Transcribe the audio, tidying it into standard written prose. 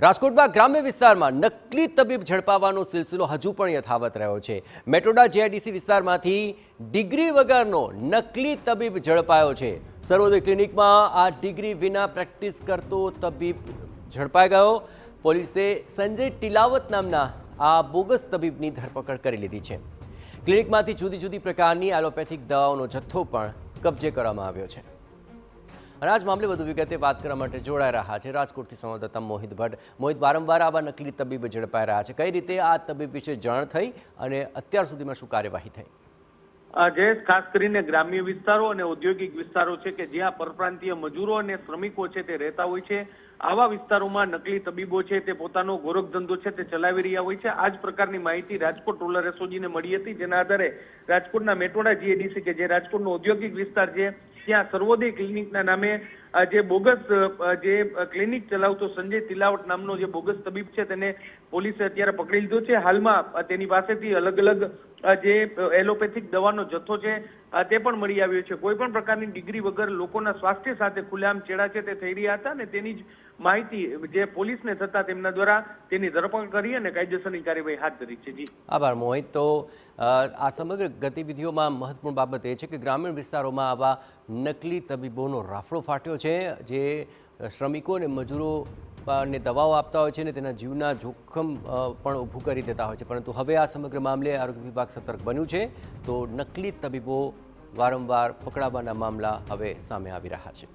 રાજકોટમાં ગ્રામ્ય વિસ્તારમાં નકલી તબીબ ઝડપાવાનો સિલસિલો હજુ પણ યથાવત રહ્યો છે। મેટોડા જીઆઈડીસી વિસ્તારમાંથી ડિગ્રી વગરનો નકલી તબીબ ઝડપાયો છે। સર્વોદય ક્લિનિકમાં આ ડિગ્રી વિના પ્રેક્ટિસ કરતો તબીબ ઝડપાઈ ગયો। પોલીસે સંજય ટિલાવત નામના આ બોગસ તબીબની ધરપકડ કરી લીધી છે। ક્લિનિકમાંથી જુદી જુદી પ્રકારની એલોપેથિક દવાઓનો જથ્થો પણ કબજે કરવામાં આવ્યો છે। અને આજ મામલે વધુ વિગતે વાત કરવા માટે જોડાઈ રહ્યા છે રાજકોટથી સંવાદદાતા મોહિત ભટ્ટ। મોહિત, વારંવાર આવા નકલી તબીબ ઝડપાઈ રહ્યા છે, કઈ રીતે આ તબીબ વિશે જાણ થઈ અને અત્યાર સુધીમાં શું કાર્યવાહી થઈ? જયેશ, ખાસ કરીને ગ્રામ્ય વિસ્તારો અને ઔદ્યોગિક વિસ્તારો છે કે જ્યાં પરપ્રાંતીય મજૂરો અને શ્રમિકો છે તે રહેતા હોય છે। આવા વિસ્તારોમાં નકલી તબીબો છે તે પોતાનો ગોરખ ધંધો છે તે ચલાવી રહ્યા હોય છે। આ જ પ્રકારની માહિતી રાજકોટ રૂરલ એસઓજીને મળી હતી, જેના આધારે રાજકોટના મેટોડા જીઆઈડીસી કે જે રાજકોટનો ઔદ્યોગિક વિસ્તાર છે ત્યાં સર્વોદય ક્લિનિકના નામે જે બોગસ જે ક્લિનિક ચલાવતો સંજય તિલાવટ નામનો જે બોગસ તબીબ છે તેને પોલીસે અત્યારે પકડી લીધો છે। હાલમાં તેની પાસેથી અલગ અલગ જે એલોપેથિક દવાનો જથ્થો છે તે પણ મળી આવ્યો છે। કોઈ પણ પ્રકારની ડિગ્રી વગર લોકોના સ્વાસ્થ્ય સાથે ખુલ્લેઆમ છેડા છે તે થઈ રહ્યા હતા અને તેની જ માહિતી જે પોલીસને થતા તેમના દ્વારા તેની ધરપકડ કરી અને કાયદેસરની કાર્યવાહી હાથ ધરી છે। જી આભાર મોહિત। તો આ સમગ્ર ગતિવિધિઓમાં મહત્વપૂર્ણ બાબત એ છે કે ગ્રામીણ વિસ્તારોમાં આવા નકલી તબીબોનો રાફડો ફાટ્યો છે, જે શ્રમિકો અને મજૂરોને દવાઓ આપતા હોય છે અને તેના જીવના જોખમ પણ ઊભું કરી દેતા હોય છે। પરંતુ હવે આ સમગ્ર મામલે આરોગ્ય વિભાગ સતર્ક બન્યું છે, તો નકલી તબીબો વારંવાર પકડાવાના મામલા હવે સામે આવી રહ્યા છે।